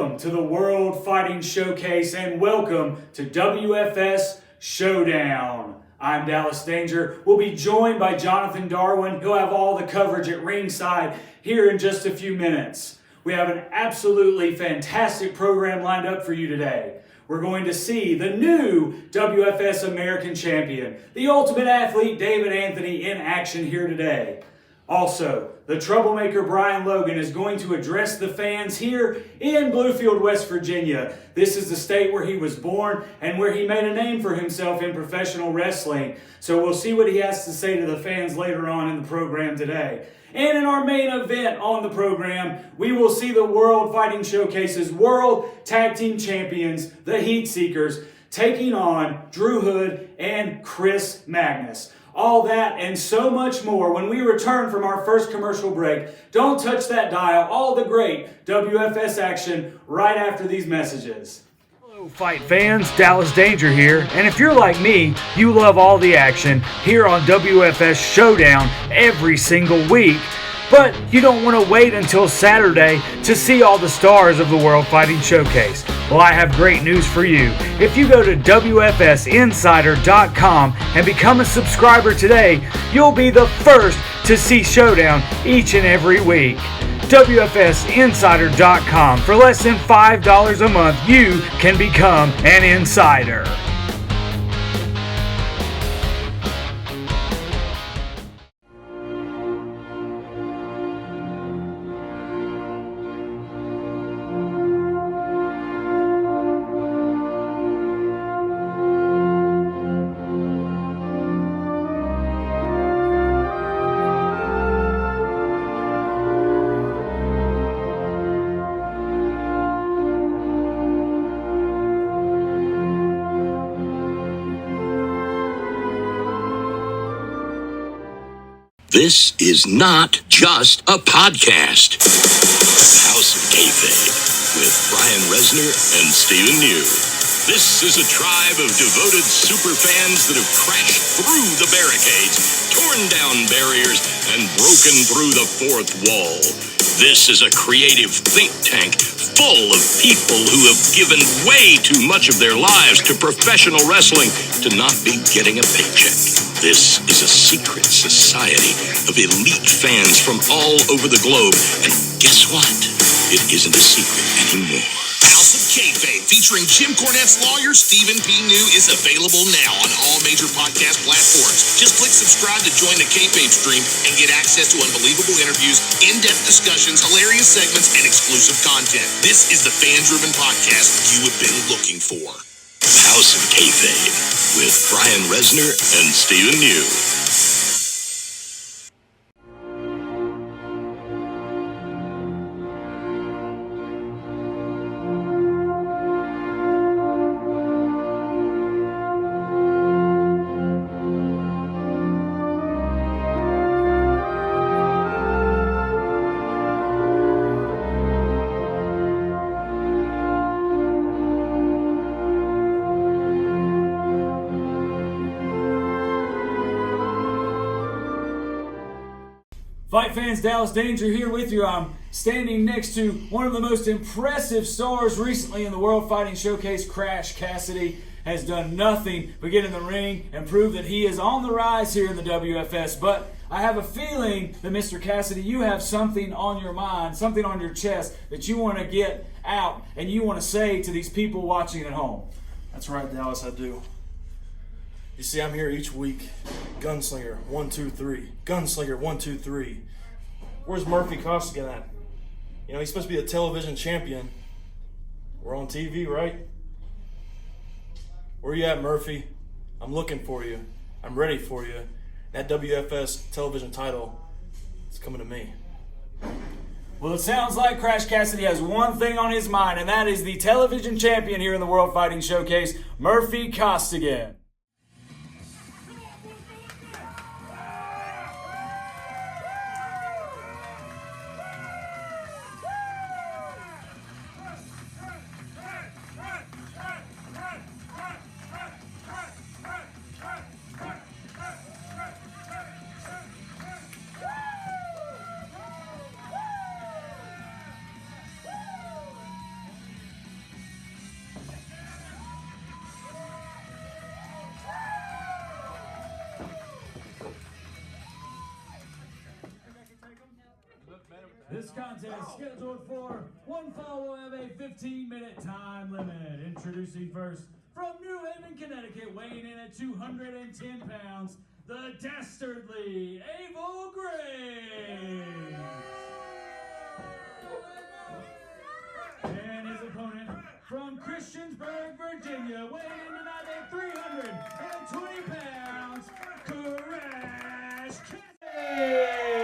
Welcome to the World Fighting Showcase and welcome to WFS Showdown. I'm Dallas Danger. We'll be joined by Jonathan Darwin, who'll have all the coverage at ringside here in just a few minutes. We have an absolutely fantastic program lined up for you today. We're going to see the new WFS American Champion, the Ultimate Athlete David Anthony, in action here today. Also, the troublemaker Brian Logan is going to address the fans here in Bluefield, West Virginia. This is the state where he was born and where he made a name for himself in professional wrestling. So we'll see what he has to say to the fans later on in the program today. And in our main event on the program, we will see the World Fighting Showcase's World Tag Team Champions, the Heat Seekers, taking on Drew Hood and Chris Magnus. All that and so much more when we return from our first commercial break. Don't touch that dial. All the great WFS action right after these messages. Hello, fight fans. Dallas Danger here. And if you're like me, you love all the action here on WFS Showdown every single week. But you don't want to wait until Saturday to see all the stars of the World Fighting Showcase. Well, I have great news for you. If you go to WFSinsider.com and become a subscriber today, you'll be the first to see Showdown each and every week. WFSinsider.com. For less than $5 a month, you can become an insider. This is not just a podcast. House of Kayfabe with Brian Resner and Stephen New. This is a tribe of devoted superfans that have crashed through the barricades, torn down barriers, and broken through the fourth wall. This is a creative think tank full of people who have given way too much of their lives to professional wrestling to not be getting a paycheck. This is a secret society of elite fans from all over the globe. And guess what? It isn't a secret anymore. House of Kayfabe, featuring Jim Cornette's lawyer, Stephen P. New, is available now on all major podcast platforms. Just click subscribe to join the Kayfabe stream and get access to unbelievable interviews, in-depth discussions, hilarious segments, and exclusive content. This is the fan-driven podcast you have been looking for. House of Kayfabe with Brian Resner and Stephen New. Fight fans, Dallas Danger here with you. I'm standing next to one of the most impressive stars recently in the World Fighting Showcase. Crash Cassidy has done nothing but get in the ring and prove that he is on the rise here in the WFS. But I have a feeling that Mr. Cassidy, you have something on your mind, something on your chest that you want to get out and you want to say to these people watching at home. That's right, Dallas, I do. You see, I'm here each week. Gunslinger, 1, 2, 3. Gunslinger, 1, 2, 3. Where's Murphy Costigan at? You know, he's supposed to be a television champion. We're on TV, right? Where you at, Murphy? I'm looking for you. I'm ready for you. That WFS television title is coming to me. Well, it sounds like Crash Cassidy has one thing on his mind, and that is the television champion here in the World Fighting Showcase, Murphy Costigan. This contest scheduled for one fall will have a 15-minute time limit. Introducing first from New Haven, Connecticut, weighing in at 210 pounds, the dastardly Abel Graves. And his opponent from Christiansburg, Virginia, weighing in tonight at 320 pounds, Crash Cassidy.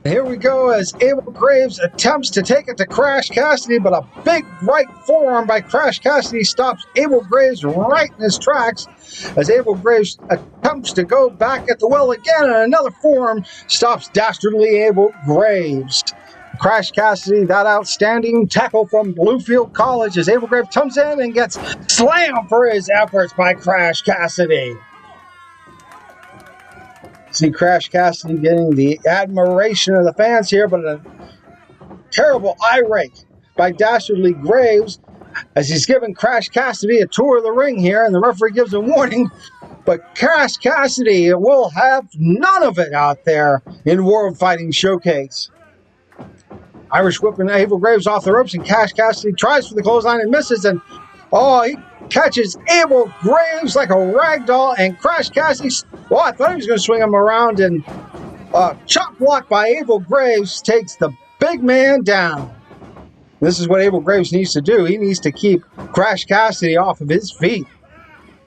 Here we go as Abel Graves attempts to take it to Crash Cassidy, but a big right forearm by Crash Cassidy stops Abel Graves right in his tracks as Abel Graves attempts to go back at the well again, and another forearm stops dastardly Abel Graves. Crash Cassidy, that outstanding tackle from Bluefield College as Abel Graves comes in and gets slammed for his efforts by Crash Cassidy. See Crash Cassidy getting the admiration of the fans here, but a terrible eye rake by dastardly Graves as he's giving Crash Cassidy a tour of the ring here, and the referee gives a warning, but Crash Cassidy will have none of it out there in World Fighting Showcase. Irish whipping Abel Graves off the ropes, and Crash Cassidy tries for the clothesline and misses, and he catches Abel Graves like a rag doll, and Crash Cassidy, I thought he was going to swing him around, and chop block by Abel Graves takes the big man down. This is what Abel Graves needs to do. He needs to keep Crash Cassidy off of his feet.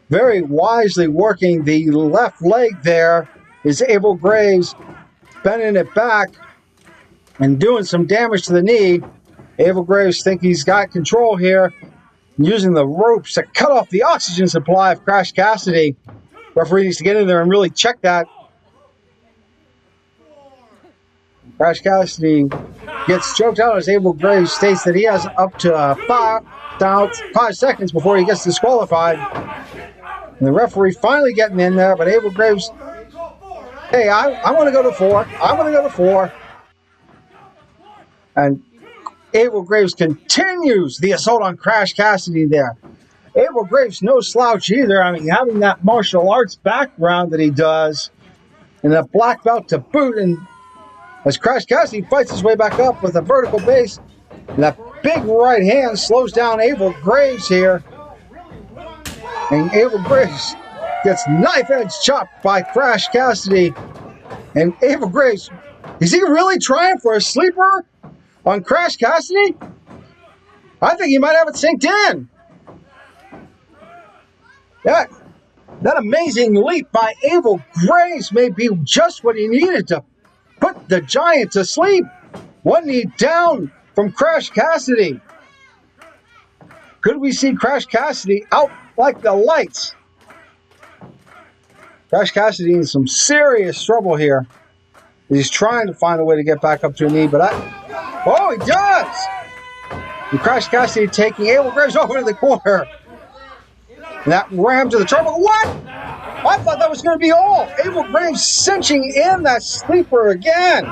Very wisely working the left leg there is Abel Graves, bending it back and doing some damage to the knee. Abel Graves thinks he's got control here, using the ropes to cut off the oxygen supply of Crash Cassidy. Referee needs to get in there and really check that. Crash Cassidy gets choked out as Abel Graves states that he has up to 5 seconds before he gets disqualified. And the referee finally getting in there, but Abel Graves, hey, I want to go to 4. I want to go to 4. And Abel Graves continues the assault on Crash Cassidy there. Abel Graves no slouch either. I mean, having that martial arts background that he does, and a black belt to boot, and as Crash Cassidy fights his way back up with a vertical base, and that big right hand slows down Abel Graves here. And Abel Graves gets knife-edge chopped by Crash Cassidy. And Abel Graves, is he really trying for a sleeper on Crash Cassidy? I think he might have it synced in. That amazing leap by Abel Graves may be just what he needed to put the giant to sleep. One knee down from Crash Cassidy. Could we see Crash Cassidy out like the lights? Crash Cassidy in some serious trouble here. He's trying to find a way to get back up to a knee, but he does! And Crash Cassidy taking Abel Graves over to the corner. And that ram to the trouble. What? I thought that was going to be all. Abel Graves cinching in that sleeper again.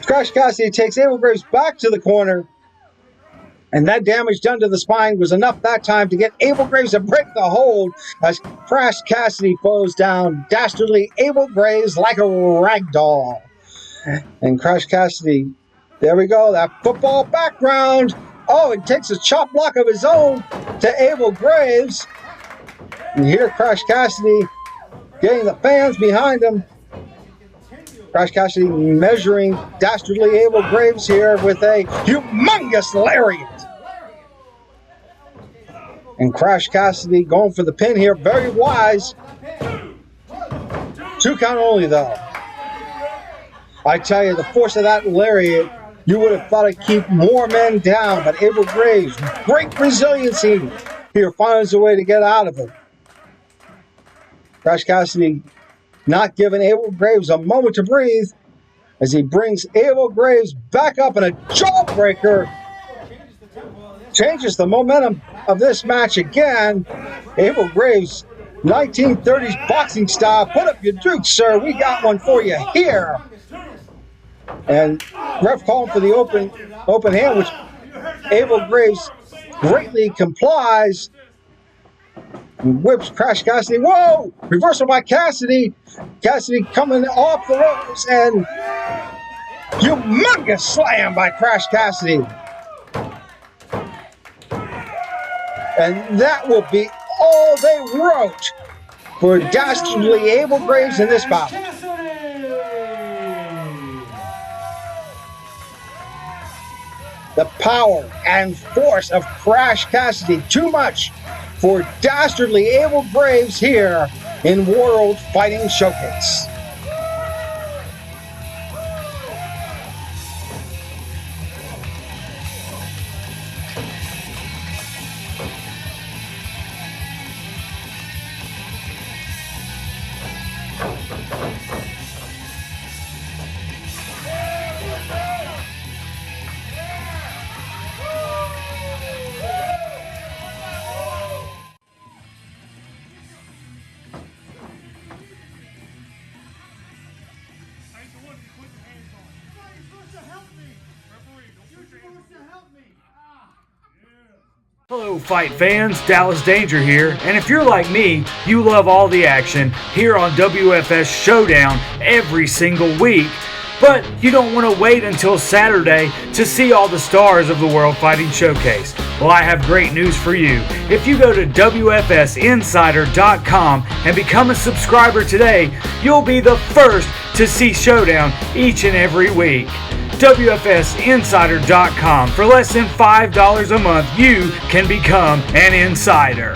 Crash Cassidy takes Abel Graves back to the corner. And that damage done to the spine was enough that time to get Abel Graves to break the hold as Crash Cassidy falls down dastardly Abel Graves like a rag doll. And Crash Cassidy, there we go, that football background. It takes a chop block of his own to Abel Graves. And here Crash Cassidy getting the fans behind him. Crash Cassidy measuring dastardly Abel Graves here with a humongous lariat. And Crash Cassidy going for the pin here, very wise. 2 count only though. I tell you, the force of that lariat, you would have thought it'd keep more men down, but Abel Graves, great resiliency here, finds a way to get out of it. Crash Cassidy not giving Abel Graves a moment to breathe as he brings Abel Graves back up in a jawbreaker. Changes the momentum of this match again. Abel Graves, 1930s boxing style. Put up your dukes, sir. We got one for you here. And ref calling for the open hand, which Abel Graves greatly complies. Whips Crash Cassidy. Whoa! Reversal by Cassidy. Cassidy coming off the ropes and humongous slam by Crash Cassidy. And that will be all they wrote for Dastardly Abel Graves in this bout. The power and force of Crash Cassidy, too much for Dastardly Abel Graves here in World Fighting Showcase. Hello fight fans, Dallas Danger here, and if you're like me, you love all the action here on WFS Showdown every single week, but you don't want to wait until Saturday to see all the stars of the World Fighting Showcase. Well, I have great news for you. If you go to WFSinsider.com and become a subscriber today, you'll be the first to see Showdown each and every week. WFSinsider.com. For less than $5 a month, you can become an insider.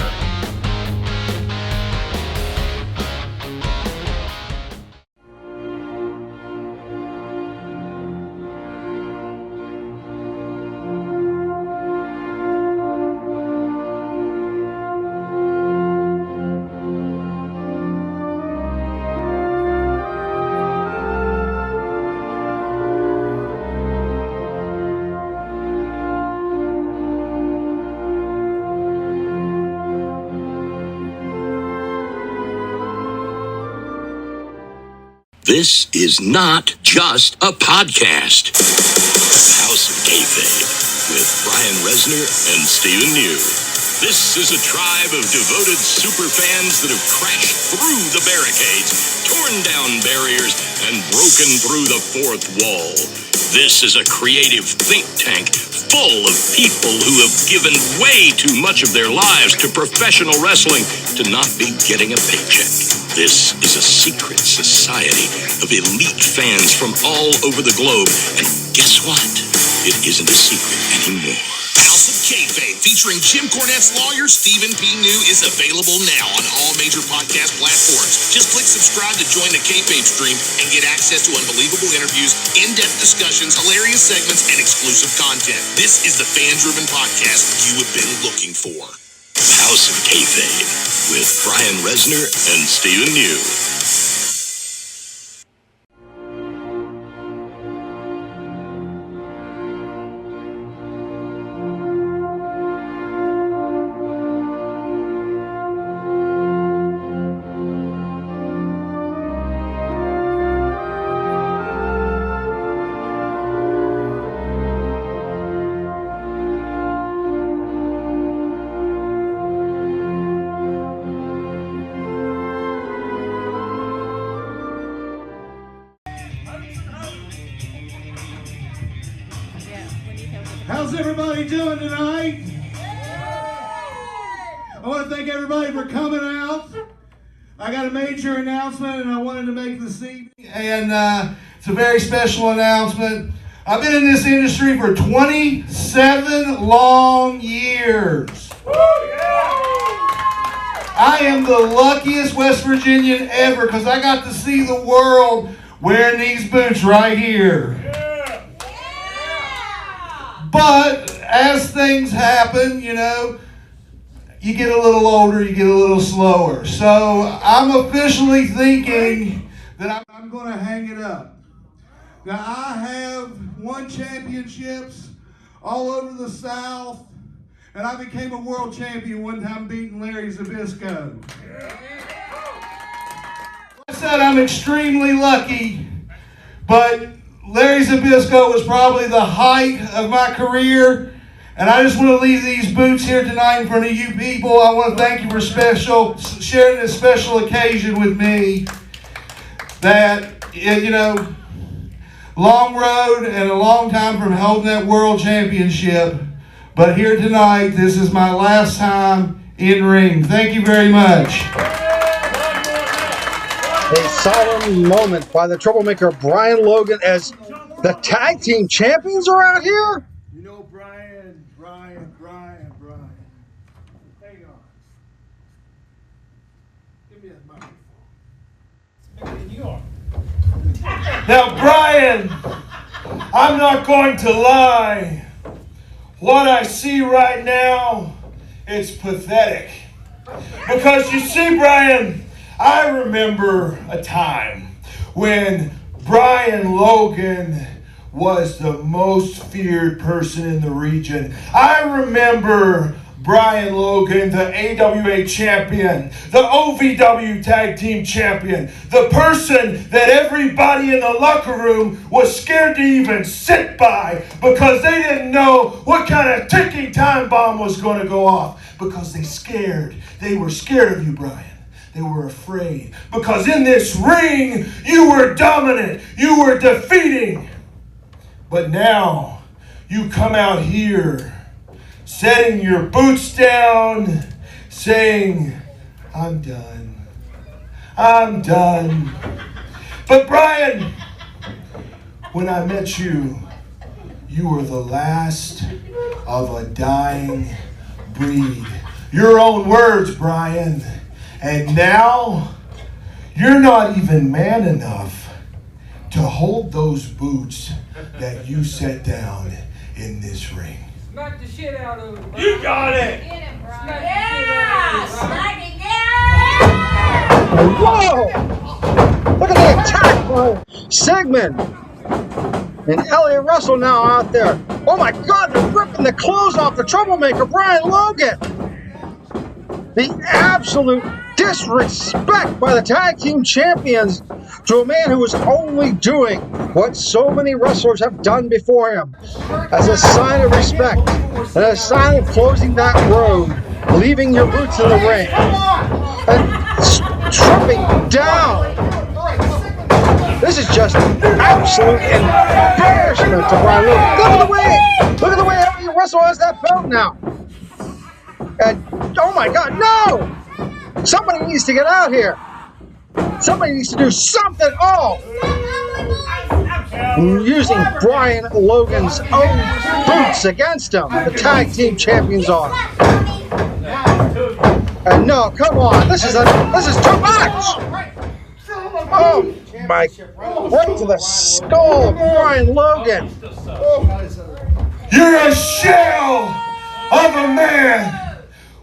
This is not just a podcast. House of Kayfabe with Brian Resner and Stephen New. This is a tribe of devoted super fans that have crashed through the barricades, torn down barriers, and broken through the fourth wall. This is a creative think tank full of people who have given way too much of their lives to professional wrestling to not be getting a paycheck. This is a secret society of elite fans from all over the globe. And guess what? It isn't a secret anymore. House of Kayfabe, featuring Jim Cornette's lawyer, Stephen P. New, is available now on all major podcast platforms. Just click subscribe to join the Kayfabe stream and get access to unbelievable interviews, in-depth discussions, hilarious segments, and exclusive content. This is the fan-driven podcast you have been looking for. House of Kayfabe with Brian Resner and Stephen New. How's everybody doing tonight? I want to thank everybody for coming out. I got a major announcement and I wanted to make this evening. And it's a very special announcement. I've been in this industry for 27 long years. I am the luckiest West Virginian ever because I got to see the world wearing these boots right here. But as things happen, you know, you get a little older, you get a little slower. So I'm officially thinking that I'm going to hang it up. Now, I have won championships all over the South, and I became a world champion one time beating Larry Zbyszko. I said I'm extremely lucky, but Larry Zbyszko was probably the height of my career, And I just want to leave these boots here tonight in front of you people. I want to thank you for sharing this special occasion with me. That, you know, long road and a long time from holding that world championship. But here tonight, this is my last time in ring. Thank you very much. A solemn moment by the troublemaker Brian Logan as the tag team champions are out here. You know, Brian. Hang on. Give me that microphone. Now, Brian, I'm not going to lie. What I see right now is pathetic. Because you see, Brian, I remember a time when Brian Logan was the most feared person in the region. I remember Brian Logan, the AWA champion, the OVW tag team champion, the person that everybody in the locker room was scared to even sit by because they didn't know what kind of ticking time bomb was going to go off because they were scared of you, Brian. They were afraid because in this ring, you were dominant, you were defeating. But now, you come out here setting your boots down, saying, I'm done. But Brian, when I met you, you were the last of a dying breed. Your own words, Brian. And now, you're not even man enough to hold those boots that you set down in this ring. Smack the shit out of him. You got it! Get him, Brian. Yeah! Smack it, Whoa! Look at the attack by Sigmund and Elliot Russell now out there. Oh my God, they're ripping the clothes off the troublemaker, Brian Logan. The absolute disrespect by the tag team champions to a man who was only doing what so many wrestlers have done before him as a sign of respect and a sign of closing that road, leaving your boots in the ring and stripping down. This is just absolute embarrassment to Brian Logan. Look at the way Elliot Russell has that belt now. And oh my God, no! Somebody needs to get out here. Somebody needs to do something. Oh! Using Brian Logan's own boots against him. The tag team champions are. And no, come on. This is too much. Oh my! Right to the skull of Brian Logan. You're a shell of a man.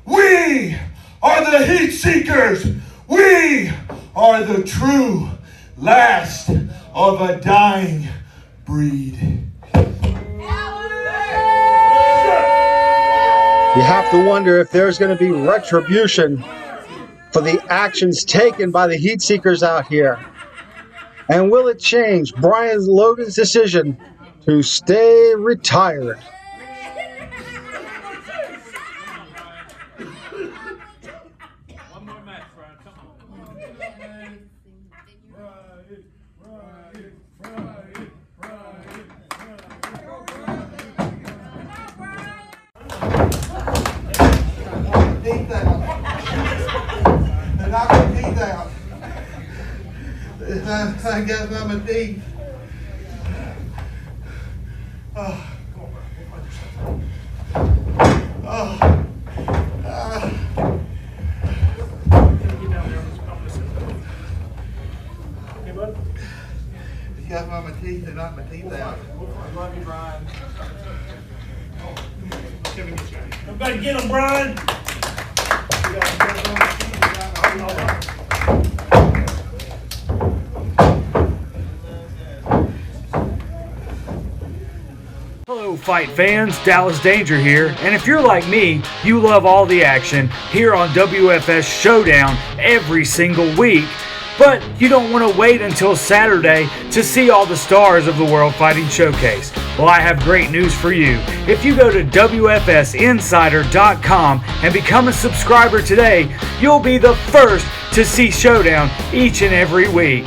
We are the heat seekers. We are the true last of a dying breed. You have to wonder if there's going to be retribution for the actions taken by the heat seekers out here. And will it change Brian Logan's decision to stay retired? I got my teeth. Got my teeth and knocked my teeth out. I love you, Brian. Everybody get him, Brian. Hello, fight fans. Dallas Danger here. And if you're like me, you love all the action here on WFS Showdown every single week. But you don't want to wait until Saturday to see all the stars of the World Fighting Showcase. Well, I have great news for you. If you go to WFSinsider.com and become a subscriber today, you'll be the first to see Showdown each and every week.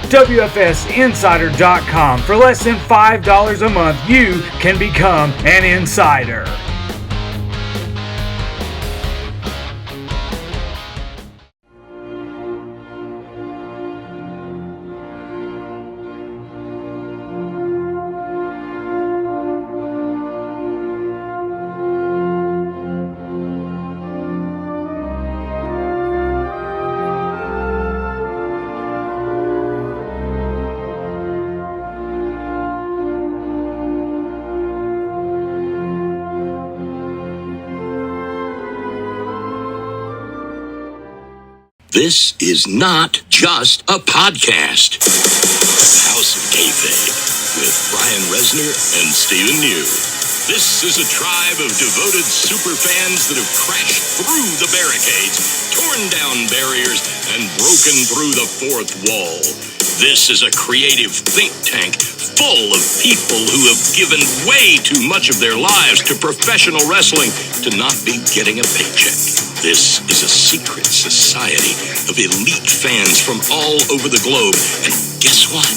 WFSinsider.com. For less than $5 a month, you can become an insider. This is not just a podcast. House of Kayfabe with Brian Resner and Stephen New. This is a tribe of devoted superfans that have crashed through the barricades, torn down barriers, and broken through the fourth wall. This is a creative think tank full of people who have given way too much of their lives to professional wrestling to not be getting a paycheck. This is a secret society of elite fans from all over the globe. And guess what?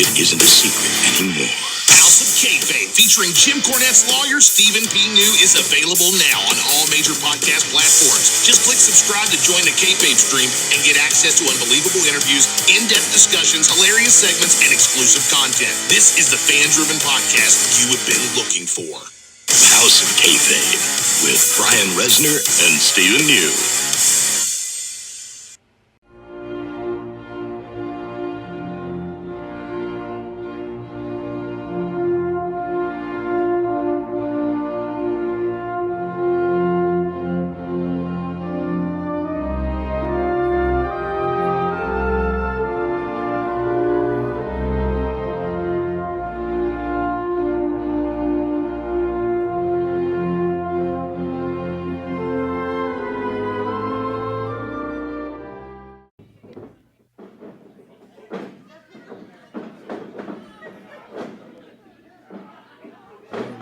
It isn't a secret anymore. House of Kayfabe, featuring Jim Cornette's lawyer, Stephen P. New, is available now on all major podcast platforms. Just click subscribe to join the Kayfabe stream and get access to unbelievable interviews, in-depth discussions, hilarious segments, and exclusive content. This is the fan-driven podcast you have been looking for. House of Kayfabe with Brian Resner and Stephen New.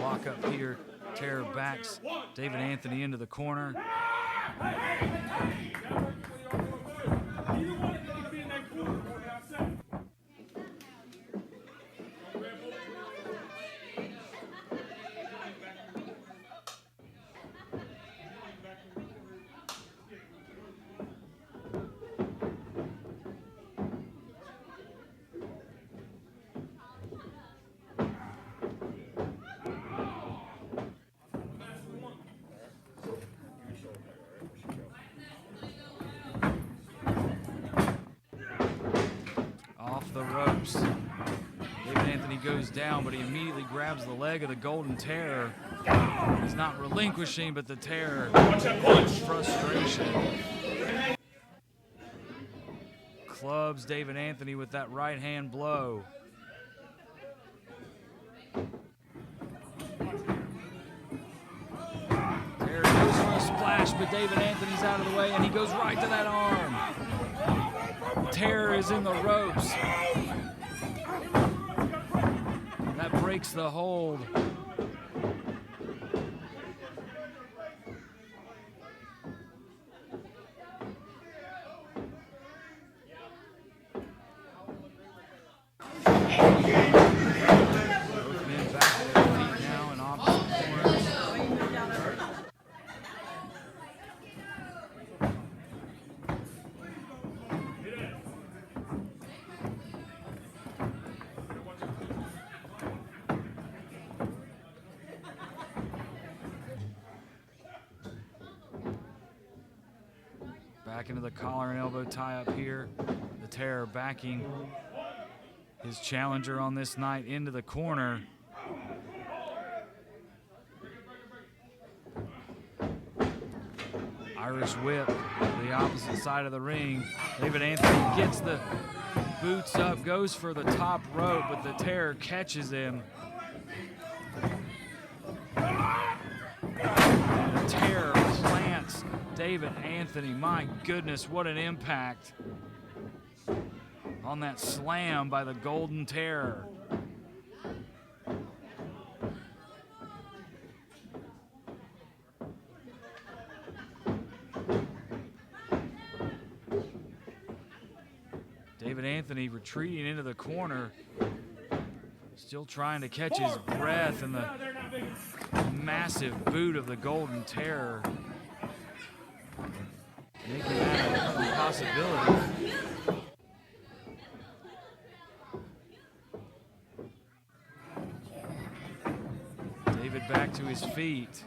Lock up here, Terror backs David Anthony into the corner. The ropes. David Anthony goes down, but he immediately grabs the leg of the Golden Terror. He's not relinquishing, but the Terror, frustration, clubs David Anthony with that right hand blow. Terror goes for a splash, but David Anthony's out of the way, and he goes right to that arm. Terror is in the ropes. That breaks the hold. Both men back to their feet now in opposite corners. Back into the collar and elbow tie up here. The Terror backing his challenger on this night into the corner. Irish whip to the opposite side of the ring. David Anthony gets the boots up, goes for the top rope, but the Terror catches him. The Terror plants David Anthony. My goodness, what an impact on that slam by the Golden Terror. retreating into the corner, still trying to catch his breath, and the massive boot of the Golden Terror making that a possibility. David back to his feet.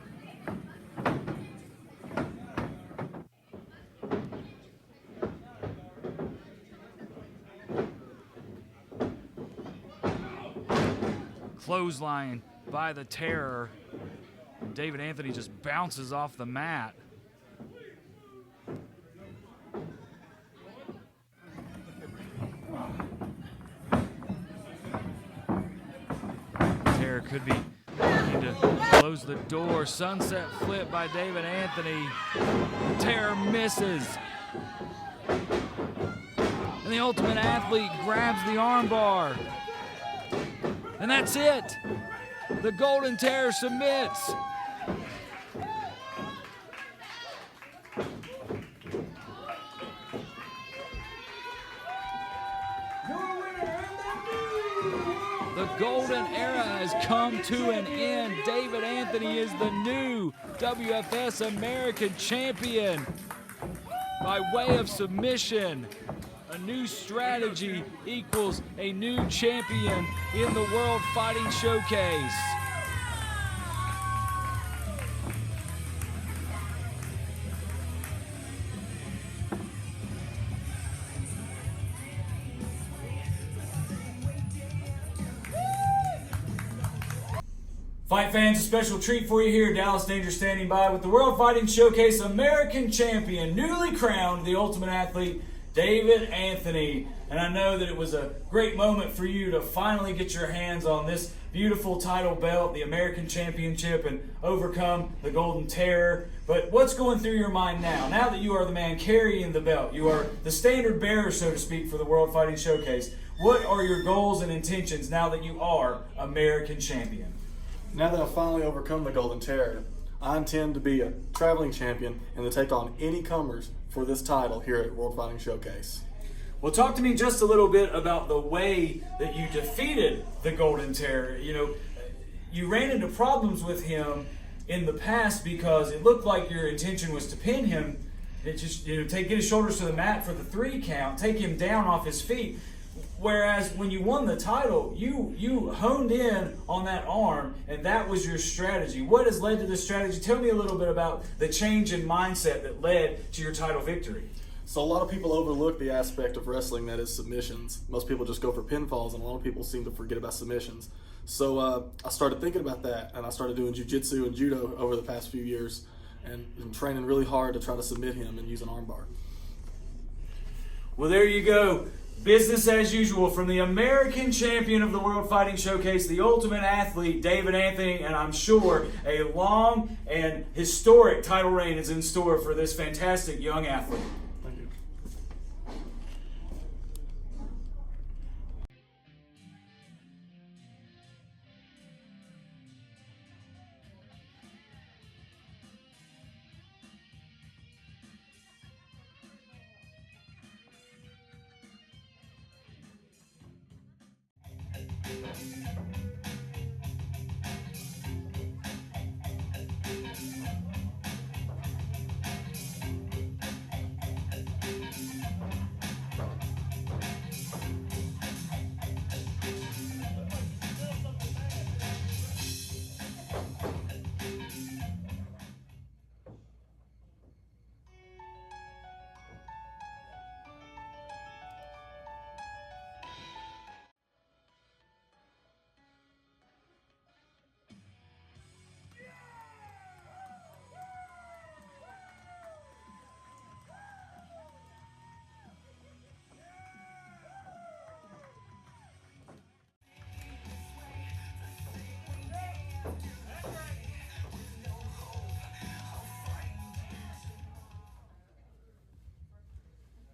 Clothesline by the Terror. David Anthony just bounces off the mat. Terror could be looking to close the door. Sunset flip by David Anthony. Terror misses. And the Ultimate Athlete grabs the armbar. And that's it. The Golden Terror submits. The Golden Era has come to an end. David Anthony is the new WFS American Champion by way of submission. A new strategy equals a new champion in the World Fighting Showcase. Fight fans, a special treat for you here. Dallas Danger standing by with the World Fighting Showcase American Champion, newly crowned the Ultimate Athlete, David Anthony. And I know that it was a great moment for you to finally get your hands on this beautiful title belt, the American Championship, and overcome the Golden Terror. But what's going through your mind now? Now that you are the man carrying the belt, you are the standard bearer, so to speak, for the World Fighting Showcase. What are your goals and intentions now that you are American Champion? Now that I've finally overcome the Golden Terror, I intend to be a traveling champion and to take on any comers for this title here at World Fighting Showcase. Well, talk to me just a little bit about the way that you defeated the Golden Terror. You know, you ran into problems with him in the past because it looked like your intention was to pin him, and just, you know, get his shoulders to the mat for the 3 count, take him down off his feet. Whereas when you won the title, you honed in on that arm, and that was your strategy. What has led to this strategy? Tell me a little bit about the change in mindset that led to your title victory. So a lot of people overlook the aspect of wrestling that is submissions. Most people just go for pinfalls, and a lot of people seem to forget about submissions. So I started thinking about that, and I started doing jiu-jitsu and judo over the past few years, and training really hard to try to submit him and use an armbar. Well, there you go. Business as usual from the American champion of the World Fighting Showcase, the Ultimate Athlete, David Anthony, and I'm sure a long and historic title reign is in store for this fantastic young athlete. Thank you.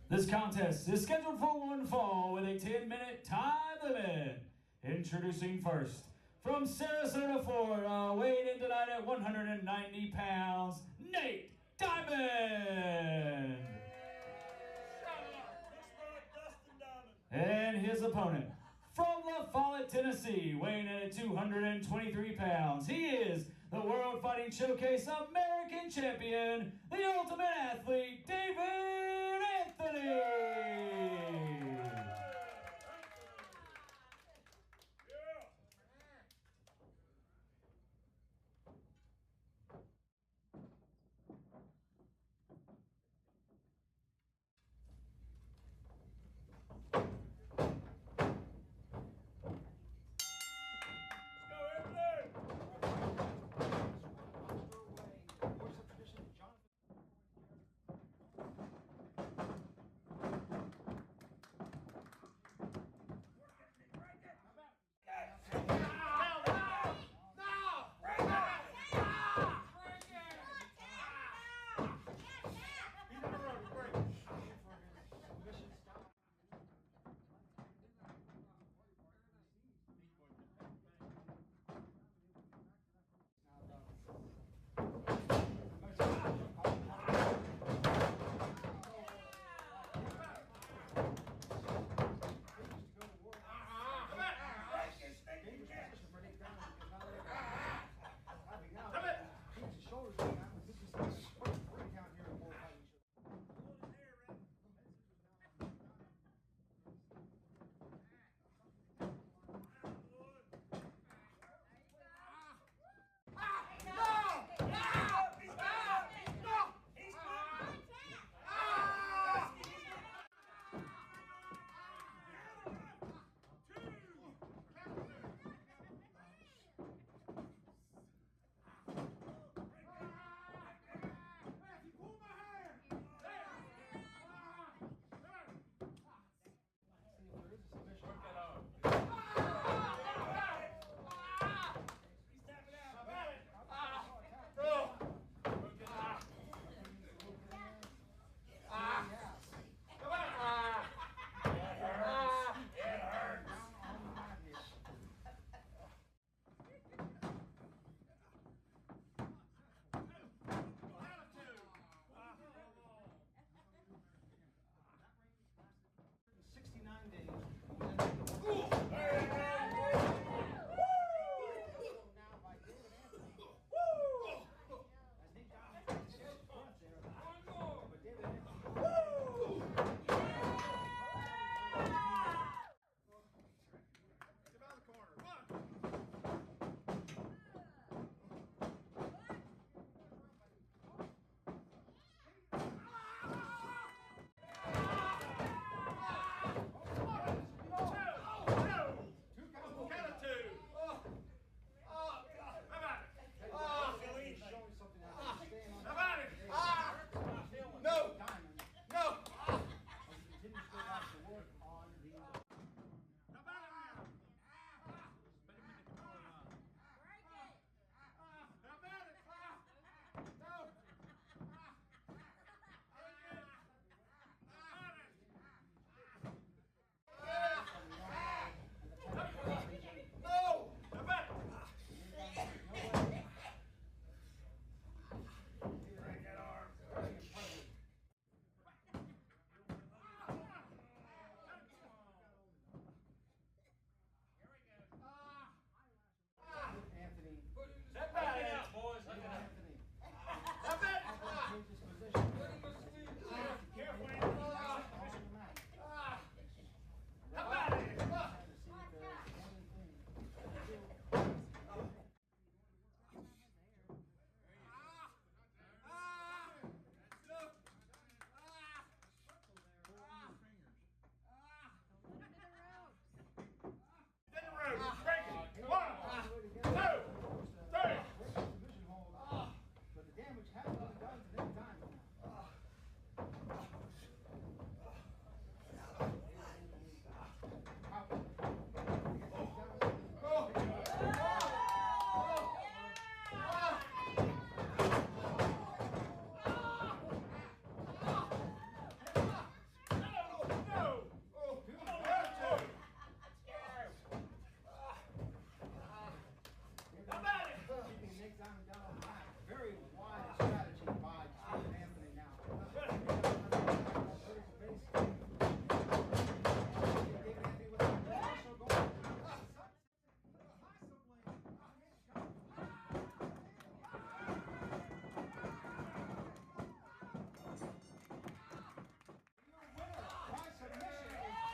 This contest is scheduled for one fall with a 10-minute time limit. Introducing first, from Sarasota, Florida, weighing in tonight at 190 pounds, Nate Diamond. And his opponent, from La Follette, Tennessee, weighing in at 223 pounds, he is the World Fighting Showcase American Champion, the Ultimate Athlete, David Anthony.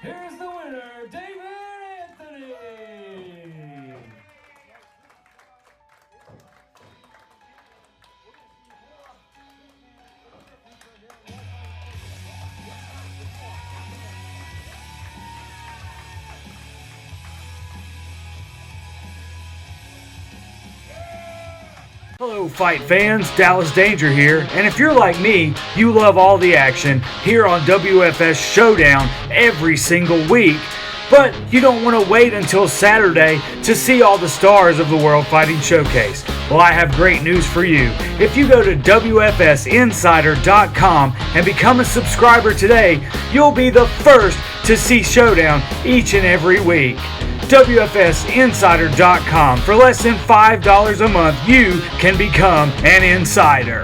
Here's the winner, David Anthony. Hello fight fans, Dallas Danger here, and if you're like me, you love all the action here on WFS Showdown every single week, but you don't want to wait until Saturday to see all the stars of the World Fighting Showcase. Well, I have great news for you. If you go to WFSinsider.com and become a subscriber today, you'll be the first to see Showdown each and every week. WFSinsider.com. For less than $5 a month, you can become an insider.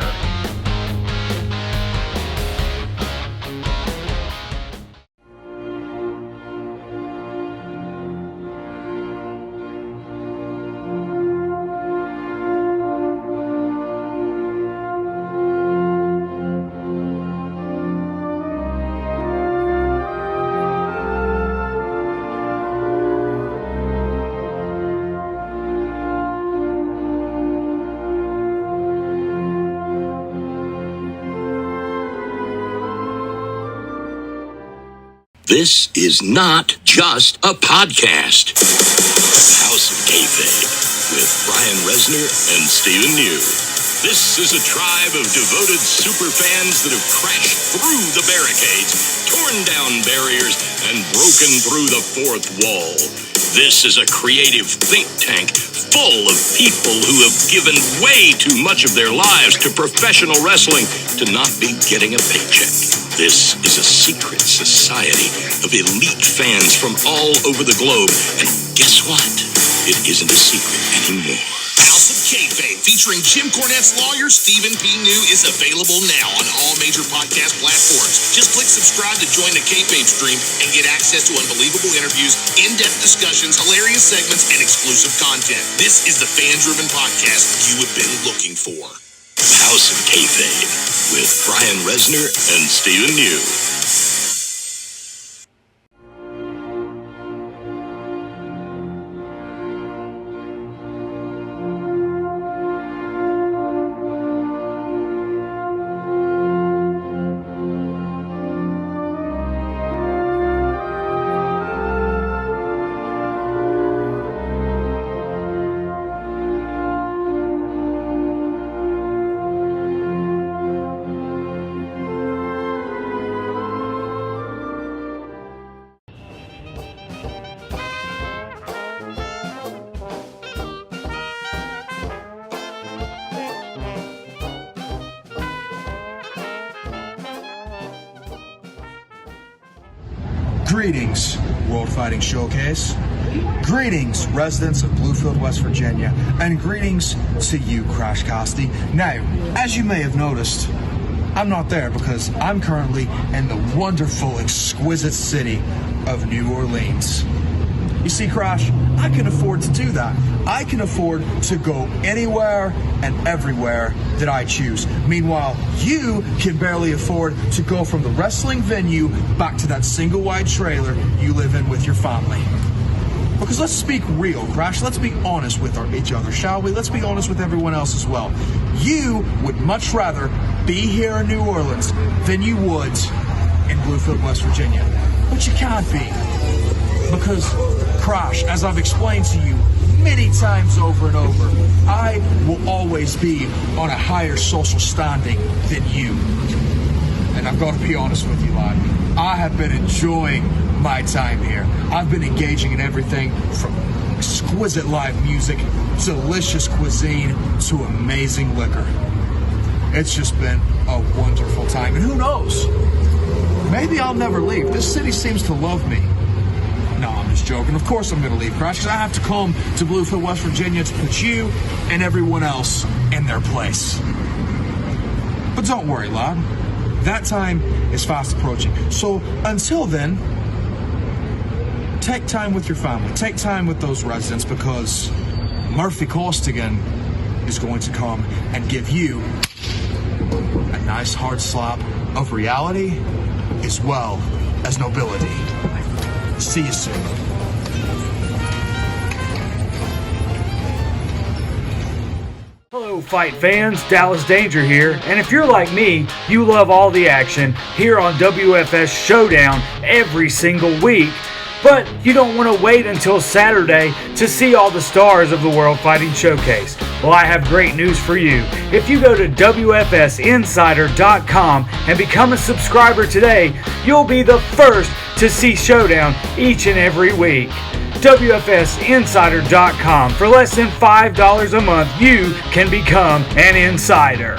This is not just a podcast. House of Kayfabe with Brian Resner and Stephen New. This is a tribe of devoted super fans that have crashed through the barricades, torn down barriers, and broken through the fourth wall. This is a creative think tank full of people who have given way too much of their lives to professional wrestling to not be getting a paycheck. This is a secret society of elite fans from all over the globe. And guess what? It isn't a secret anymore. House of Kayfabe, featuring Jim Cornette's lawyer, Stephen P. New, is available now on all major podcast platforms. Just click subscribe to join the Kayfabe stream and get access to unbelievable interviews, in-depth discussions, hilarious segments, and exclusive content. This is the fan-driven podcast you have been looking for. House of Kayfabe with Brian Resner and Stephen New. Greetings, World Fighting Showcase. Greetings, residents of Bluefield, West Virginia. And greetings to you, Crash Costi. Now, as you may have noticed, I'm not there because I'm currently in the wonderful, exquisite city of New Orleans. You see, Crash, I can afford to do that. I can afford to go anywhere and everywhere that I choose. Meanwhile, you can barely afford to go from the wrestling venue back to that single wide trailer you live in with your family. Because let's speak real, Crash. Let's be honest with each other, shall we? Let's be honest with everyone else as well. You would much rather be here in New Orleans than you would in Bluefield, West Virginia. But you can't be. Because, Crash, as I've explained to you many times over and over, I will always be on a higher social standing than you. And I've got to be honest with you, lad. I have been enjoying my time here. I've been engaging in everything from exquisite live music, delicious cuisine, to amazing liquor. It's just been a wonderful time. And who knows? Maybe I'll never leave. This city seems to love me. No, I'm just joking. Of course I'm going to leave, Crash, because I have to come to Bluefield, West Virginia to put you and everyone else in their place. But don't worry, lad. That time is fast approaching. So until then, take time with your family. Take time with those residents, because Murphy Costigan is going to come and give you a nice hard slap of reality as well as nobility. See you soon. Hello, fight fans. Dallas Danger here. And if you're like me, you love all the action here on WFS Showdown every single week. But you don't want to wait until Saturday to see all the stars of the World Fighting Showcase. Well, I have great news for you. If you go to WFSinsider.com and become a subscriber today, you'll be the first to see Showdown each and every week. WFSinsider.com. For less than $5 a month, you can become an insider.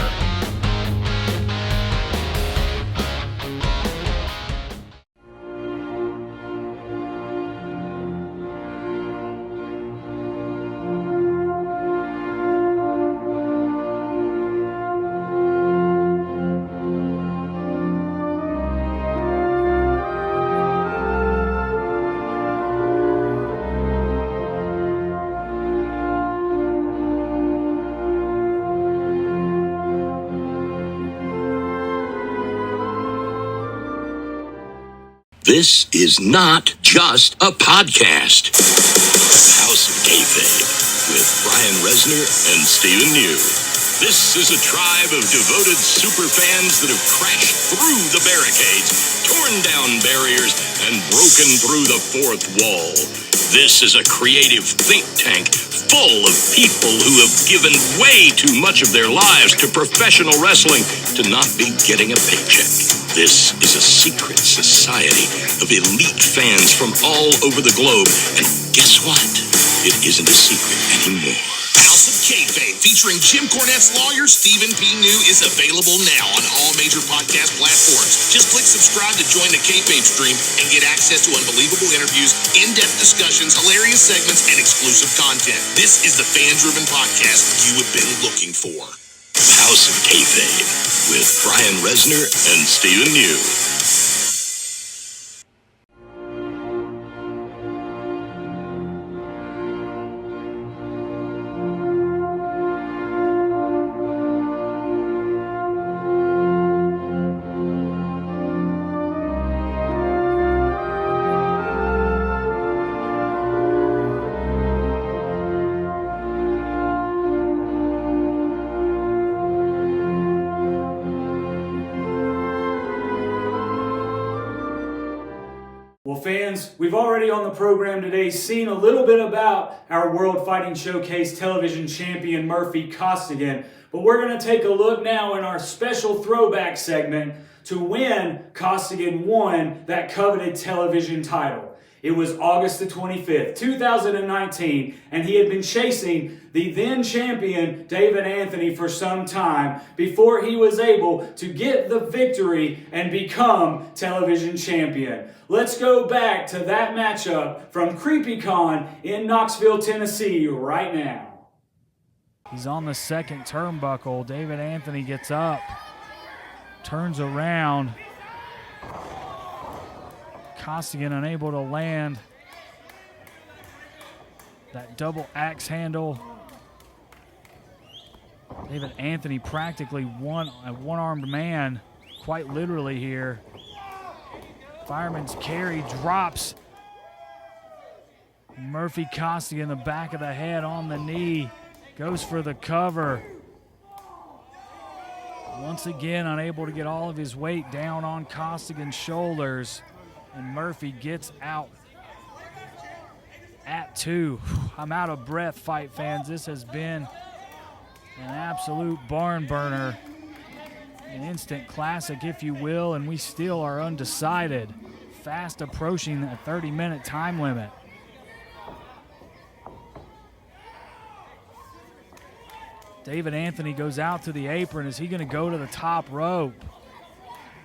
This is not just a podcast. House of Kayfabe with Brian Resner and Stephen New. This is a tribe of devoted superfans that have crashed through the barricades, torn down barriers, and broken through the fourth wall. This is a creative think tank full of people who have given way too much of their lives to professional wrestling to not be getting a paycheck. This is a secret society of elite fans from all over the globe. And guess what? It isn't a secret anymore. House of Kayfabe, featuring Jim Cornette's lawyer, Stephen P. New, is available now on all major podcast platforms. Just click subscribe to join the Kayfabe stream and get access to unbelievable interviews, in-depth discussions, hilarious segments, and exclusive content. This is the fan-driven podcast you have been looking for. House of Kayfabe with Brian Resner and Stephen New. Well, fans, we've already on the program today seen a little bit about our World Fighting Showcase television champion Murphy Costigan, but we're going to take a look now in our special throwback segment to when Costigan won that coveted television title. It was August the 25th, 2019, and he had been chasing the then champion David Anthony for some time before he was able to get the victory and become television champion. Let's go back to that matchup from CreepyCon in Knoxville, Tennessee right now. He's on the second turnbuckle. David Anthony gets up, turns around. Costigan unable to land that double axe handle. David Anthony practically a one-armed man, quite literally here. Fireman's carry drops Murphy Costigan in the back of the head on the knee. Goes for the cover. Once again, unable to get all of his weight down on Costigan's shoulders. And Murphy gets out at 2. I'm out of breath, fight fans. This has been an absolute barn burner. An instant classic, if you will, and we still are undecided. Fast approaching a 30-minute time limit. David Anthony goes out to the apron. Is he going to go to the top rope?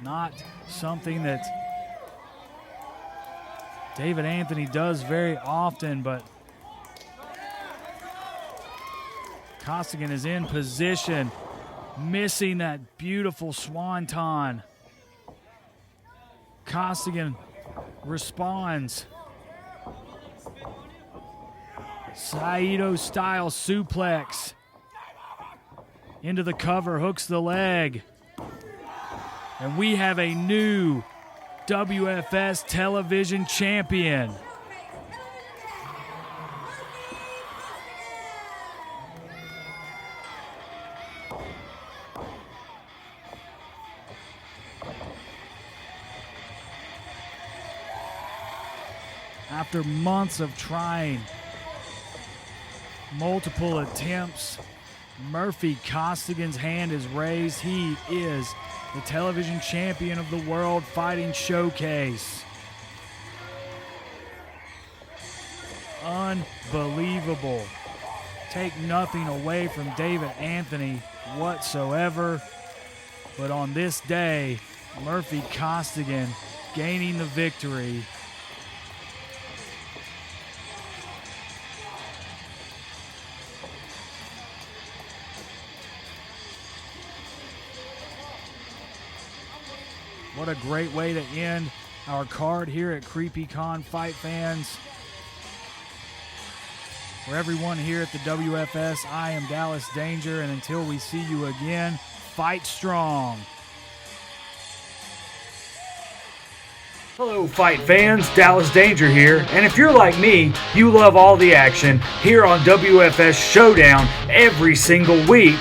Not something that David Anthony does very often, but Costigan is in position, missing that beautiful swanton. Costigan responds. Saito-style suplex. Into the cover, hooks the leg. And we have a new WFS television champion. After months of trying, multiple attempts, Murphy Costigan's hand is raised. He is the television champion of the World Fighting Showcase. Unbelievable. Take nothing away from David Anthony whatsoever. But on this day, Murphy Costigan gaining the victory. What a great way to end our card here at Creepy Con, Fight fans. For everyone here at the WFS, I am Dallas Danger, and until we see you again, fight strong. Hello, fight fans. Dallas Danger here. And if you're like me, you love all the action here on WFS Showdown every single week.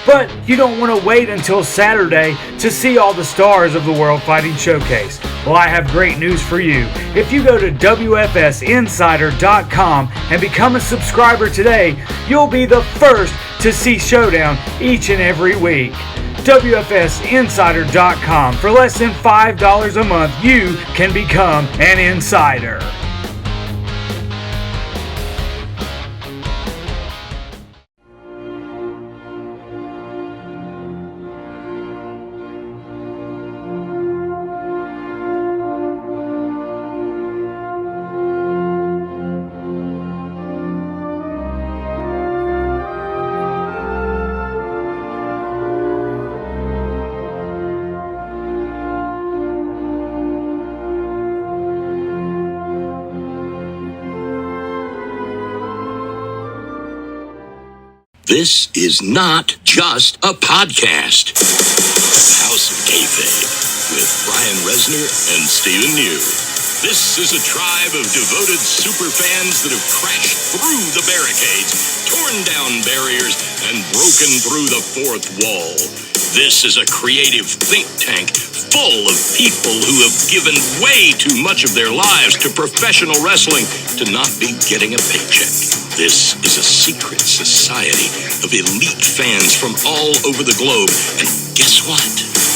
But you don't want to wait until Saturday to see all the stars of the World Fighting Showcase. Well, I have great news for you. If you go to WFSinsider.com and become a subscriber today, you'll be the first to see Showdown each and every week. WFSinsider.com. For less than $5 a month, you can become an insider. This is not just a podcast. House of Kayfabe with Brian Resner and Stephen New. This is a tribe of devoted superfans that have crashed through the barricades, torn down barriers, and broken through the fourth wall. This is a creative think tank full of people who have given way too much of their lives to professional wrestling to not be getting a paycheck. This is a secret society of elite fans from all over the globe. And guess what?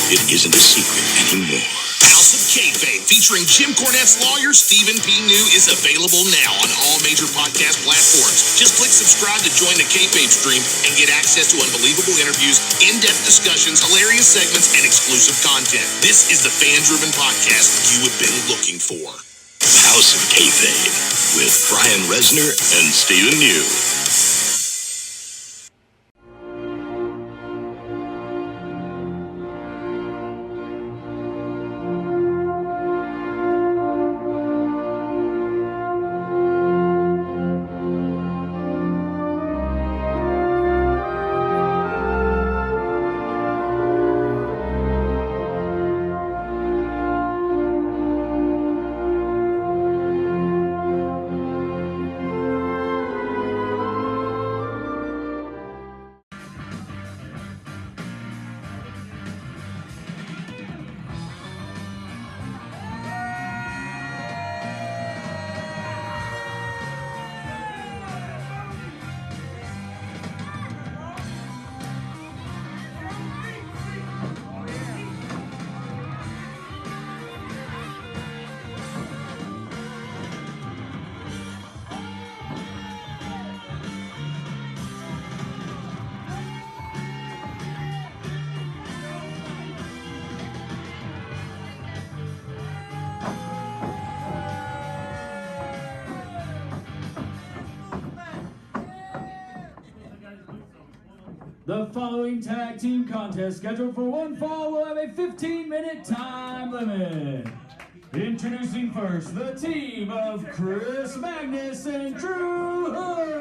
It isn't a secret anymore. House of Kayfabe, featuring Jim Cornette's lawyer, Stephen P. New, is available now on all major podcast platforms. Just click subscribe to join the Kayfabe stream and get access to unbelievable interviews, in-depth discussions, hilarious segments, and exclusive content. This is the fan-driven podcast you have been looking for. House of Kayfabe with Brian Resner and Stephen New. The following tag team contest, scheduled for one fall, will have a 15-minute time limit. Introducing first, the team of Chris Magnus and Drew Hood.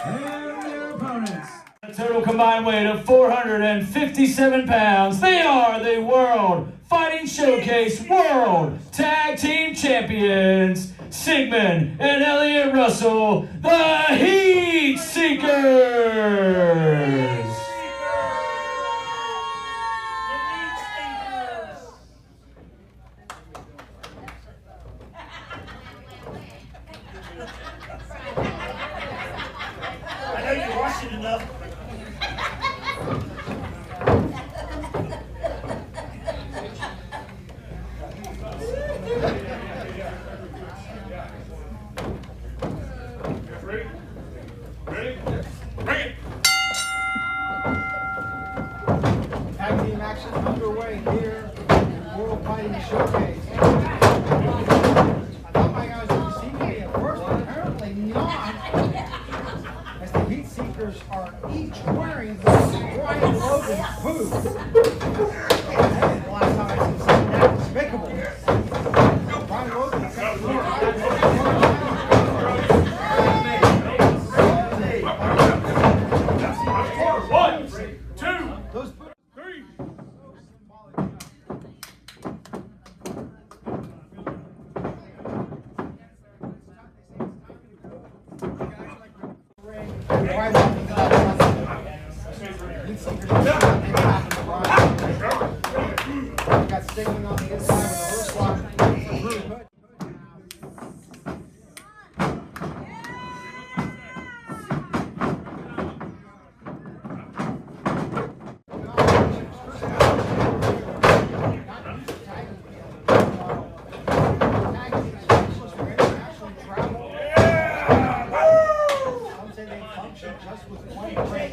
And their opponents. The total combined weight of 457 pounds, they are the World Fighting Showcase World Tag Team Champions, Sigmund and Elliott Russell, the Heat Seekers. I know you're rushing enough. Ready? Bring it! Tag team action underway here in World Fighting Showcase. I thought my guys would see me at first, but apparently not. As the Heat Seekers are each wearing the Brian Logan boots. Hey, the last time I seen something that despicable. Brian Logan got the One, two, those three. got Stigman on the inside with a horse lock. Just with one break.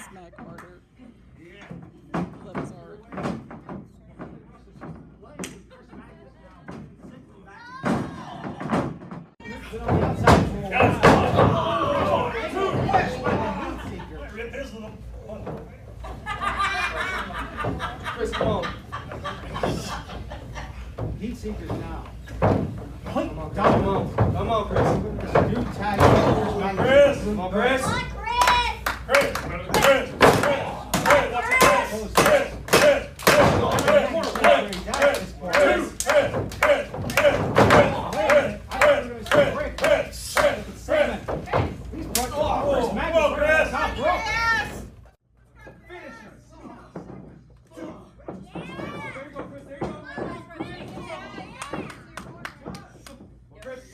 Smack harder. Love his art. Chris. Come on, Chris. Come on, Chris. Chris. Chris. Chris. Watch it, Chris. Chris. Chris.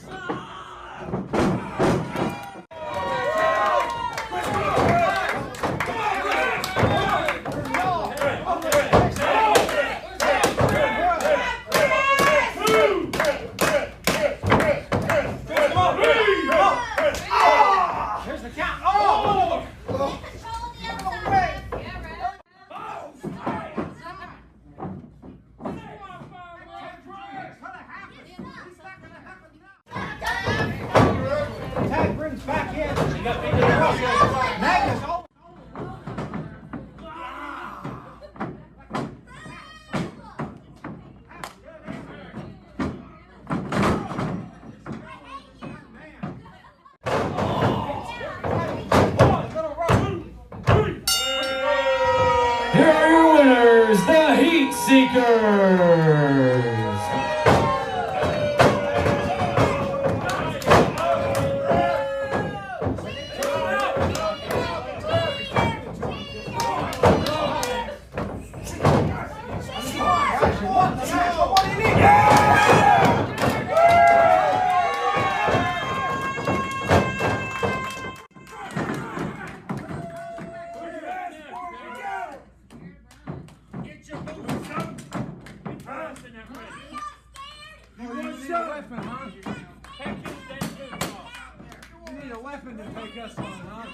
Here are your winners, the Heat Seekers. You need a weapon to take us on, huh?